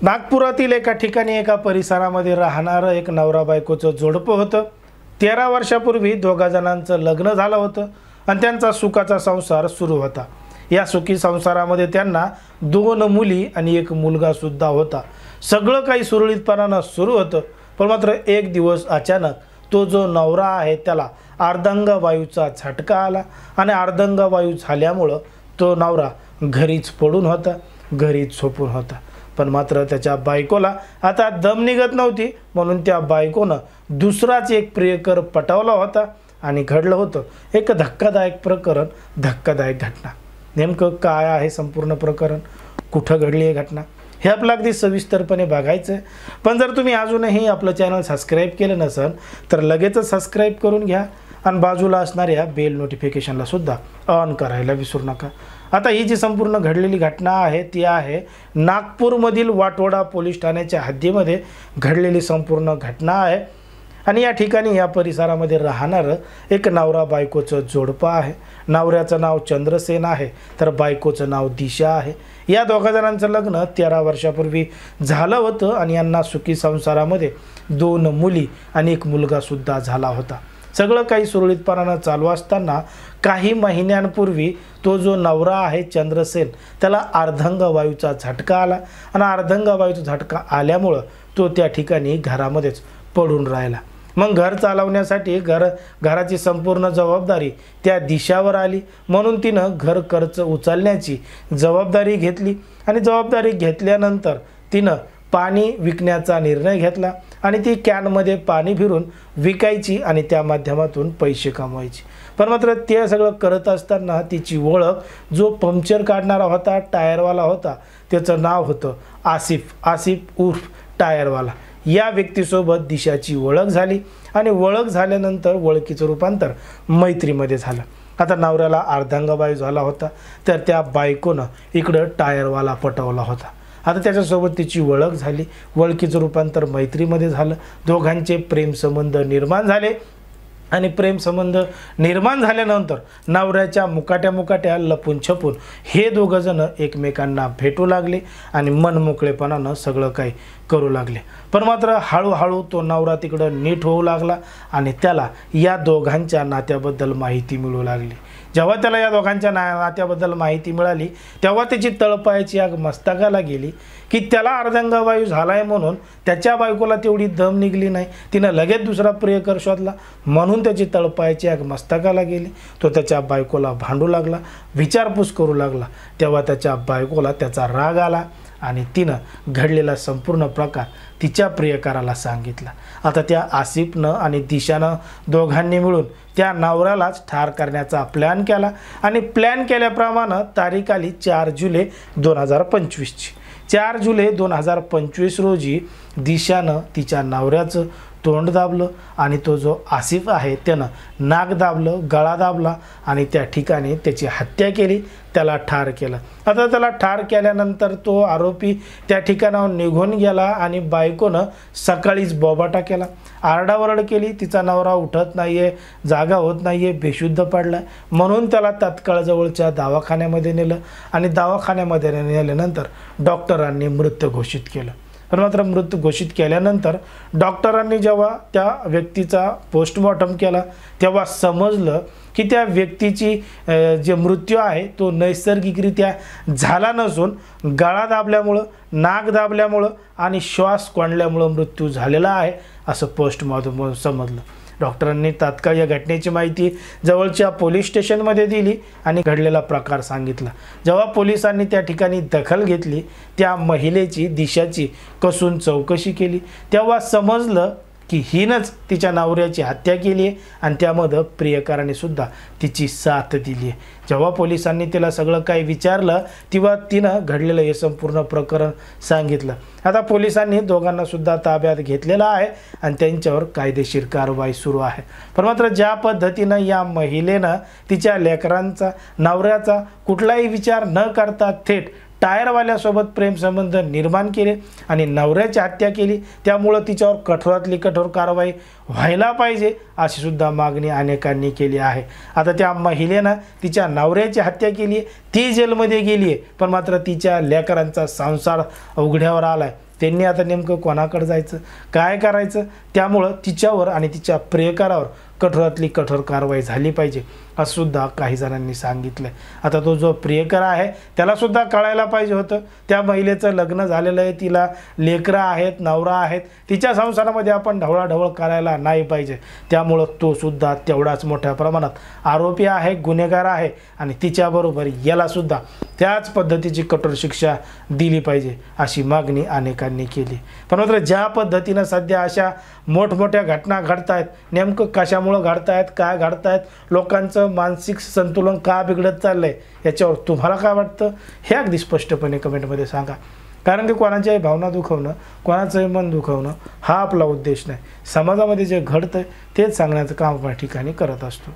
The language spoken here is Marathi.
नागपुरातील एका ठिकाणी एका परिसरामध्ये राहणारं एक नवरा बायकोचं जोडपं होतं। 13 वर्षापूर्वी दोघा जणांचं लग्न झालं होतं आणि त्यांचा सुखाचा संसार सुरू होता। या सुखी संसारामध्ये त्यांना 2 मुली आणि 1 मुलगा सुद्धा होता। सगळं काही सुरळीतपणाने सुरू होतं, पण मात्र एक दिवस अचानक तो जो नवरा आहे त्याला अर्धांग वायूचा झटका आला आणि अर्धांग वायू झाल्यामुळं तो नवरा घरीच पडून होता, घरीच झोपून होता। पण मात्र त्याच्या बायकोला आता दम निघत नव्हती, म्हणून त्या बायकोनं दुसराच एक प्रियकर पटवला होता आणि घडलं होतं एक धक्कादायक प्रकरण, धक्कादायक घटना। नेमकं काय आहे संपूर्ण प्रकरण, कुठं घडली आहे घटना, हे आपलं अगदी सविस्तरपणे बघायचं आहे। पण जर तुम्ही अजूनही आपलं चॅनल सबस्क्राईब केलं नसेल तर लगेचच सबस्क्राईब करून घ्या आणि बाजूला असणाऱ्या बेल नोटिफिकेशनला सुद्धा ऑन करायला विसरू नका। आता ही जी संपूर्ण घडलेली घटना आहे ती आहे नागपूरमधील वाटोडा पोलीस ठाण्याच्या हद्दीमध्ये घडलेली संपूर्ण घटना आहे आणि या ठिकाणी या परिसरामध्ये राहणारं एक नवरा बायकोचं जोडपं आहे। नवऱ्याचं नाव चंद्रसेन आहे तर बायकोचं नाव दिशा आहे। या दोघा जणांचं लग्न 13 वर्षापूर्वी झालं होतं आणि यांना सुखी संसारामध्ये 2 मुली आणि 1 मुलगा सुद्धा झाला होता। सगळं काही सुरळीतपणाने चालू असताना काही महिन्यांपूर्वी तो जो नवरा आहे चंद्रसेन त्याला अर्धांग वायूचा झटका आला आणि अर्धांग वायूचा झटका आल्यामुळं तो त्या ठिकाणी घरामध्येच पडून राहिला। मग घर चालवण्यासाठी घराची संपूर्ण जबाबदारी त्या दिशावर आली, म्हणून तिनं घर खर्च उचलण्याची जबाबदारी घेतली आणि जबाबदारी घेतल्यानंतर तिनं पाणी विकण्याचा निर्णय घेतला आणि ती कॅनमध्ये पाणी भरून विकायची आणि त्या माध्यमातून पैसे कमवायची। पण मात्र ते सगळं करत असताना तिची ओळख जो पंक्चर काढणारा होता, टायरवाला होता, त्याचं नाव होतं आसिफ उर्फ टायरवाला। या व्यक्तीसोबत दिशाची ओळख झाली आणि ओळख झाल्यानंतर ओळखीचं रूपांतर मैत्रीमध्ये झालं। आता नवऱ्याला अर्धांग वायू झाला होता तर त्या बायकोनं इकडं टायरवाला पटवला होता। आता त्याच्यासोबत तिची ओळख झाली, ओळखीचं रूपांतर मैत्रीमध्ये झालं, दोघांचे प्रेमसंबंध निर्माण झाले आणि प्रेमसंबंध निर्माण झाल्यानंतर नवऱ्याच्या मुकाट्या लपून छपून हे दोघं जण एकमेकांना भेटू लागले आणि मनमोकळेपणानं सगळं काही करू लागले। पण मात्र हळूहळू तो नवरा तिकडं नीट होऊ लागला आणि त्याला या दोघांच्या नात्याबद्दल माहिती मिळू लागली। जेव्हा त्याला या दोघांच्या नात्याबद्दल माहिती मिळाली तेव्हा त्याची तळपायाची आग मस्तकाला गेली की त्याला अर्धांग वायू झालाय म्हणून त्याच्या बायकोला तेवढी दम निघली नाही, तिनं लगेच दुसरा प्रियकर शोधला, म्हणून त्याची तळपायाची आग मस्तकाला गेली। तो त्याच्या बायकोला भांडू लागला, विचारपूस करू लागला। तेव्हा त्याच्या बायकोला त्याचा राग आला आणि तिनं घडलेला संपूर्ण प्रकार तिच्या प्रियकराला सांगितला। आता त्या आसिफनं आणि दिशानं दोघांनी मिळून त्या नवऱ्यालाच ठार करण्याचा प्लॅन केला आणि प्लॅन केल्याप्रमाणे तारीख आली 4 जुलै 2025ची। 4 जुलै 2025 रोजी दिशानं तिच्या नवऱ्याचं तोंड दाबलं आणि तो जो आसिफ आहे त्यानं नाक दाबलं, गळा दाबला आणि त्या ठिकाणी त्याची हत्या केली, त्याला ठार केलं। आता त्याला ठार केल्यानंतर तो आरोपी त्या ठिकाणावर निघून गेला आणि बायकोनं सकाळीच बोबाटा केला, आरडाओरड केली। तिचा नवरा उठत नाहीये, जागा होत नाहीये, बेशुद्ध पडला, म्हणून त्याला तात्काळ जवळच्या दवाखान्यामध्ये नेलं आणि दवाखान्यामध्ये नेल्यानंतर डॉक्टरांनी मृत घोषित केलं। पण मात्र मृत घोषित केल्यानंतर डॉक्टरांनी जेव्हा त्या व्यक्तीचा पोस्टमॉर्टम केला तेव्हा समजलं की त्या व्यक्तीची जे मृत्यू आहे तो नैसर्गिकरित्या झाला नसून गळा दाबल्यामुळं, नाक दाबल्यामुळं आणि श्वास कोंडल्यामुळं मृत्यू झालेला आहे असं पोस्टमॉर्टम समजलं। डॉक्टरांनी तात्काळ या घटनेची माहिती जवळच्या पोलीस स्टेशनमध्ये दिली आणि घडलेला प्रकार सांगितला। जेव्हा पोलिसांनी त्या ठिकाणी दखल घेतली, त्या महिलेची दिशाची कसून चौकशी केली तेव्हा समजलं की हिनंच तिच्या नवऱ्याची हत्या केली आहे आणि त्यामध्ये प्रियकराने सुद्धा तिची साथ दिली आहे। जेव्हा पोलिसांनी तिला सगळं काही विचारलं तेव्हा तिनं घडलेलं हे संपूर्ण प्रकरण सांगितलं। आता पोलिसांनी दोघांना सुद्धा ताब्यात घेतलेलं आहे आणि त्यांच्यावर कायदेशीर कारवाई सुरू आहे। पण मात्र ज्या पद्धतीनं या महिलेनं तिच्या लेकरांचा, नवऱ्याचा कुठलाही विचार न करता थेट टायरवाल्यासोबत प्रेमसंबंध निर्माण केले आणि नवऱ्याची हत्या केली, त्यामुळं तिच्यावर कठोरातली कठोर कारवाई व्हायला पाहिजे अशी सुद्धा मागणी अनेकांनी केली आहे. आता त्या महिलेनं तिच्या नवऱ्याची हत्या केली, ती जेलमध्ये गेली आहे, पण मात्र तिच्या लेकरांचा संसार उघड्यावर आला आहे. त्यांनी आता नेमकं कोणाकडे जायचं, काय करायचं, त्यामुळं तिच्यावर आणि तिच्या प्रियकरावर कठोरातली कठोर कारवाई झाली पाहिजे असं सुद्धा काही जणांनी सांगितलं आहे. आता तो जो प्रियकर आहे त्यालासुद्धा कळायला पाहिजे होतं, त्या महिलेचं लग्न झालेलं आहे, तिला लेकरं आहेत, नवरा आहेत, तिच्या संसारामध्ये आपण ढवळाढवळ करायला नाही पाहिजे. त्यामुळं तो सुद्धा तेवढाच मोठ्या प्रमाणात आरोपी आहे, गुन्हेगार आहे आणि तिच्याबरोबर यालासुद्धा त्याच पद्धतीची कठोर शिक्षा दिली पाहिजे अशी मागणी अनेकांनी केली. पण मात्र ज्या पद्धतीनं सध्या अशा मोठमोठ्या घटना घडत आहेत, नेमकं कशामुळं घडत आहेत, काय घडत आहेत, लोकांचं मानसिक संतुलन का बिघडत चाललं आहे, याच्यावर तुम्हाला काय वाटतं हे अगदी स्पष्टपणे कमेंटमध्ये सांगा. कारण की कोणाच्याही भावना दुखवणं, कोणाचंही मन दुखवणं हा आपला उद्देश नाही. समाजामध्ये जे घडतं तेच सांगण्याचं काम आपण ठिकाणी करत असतो.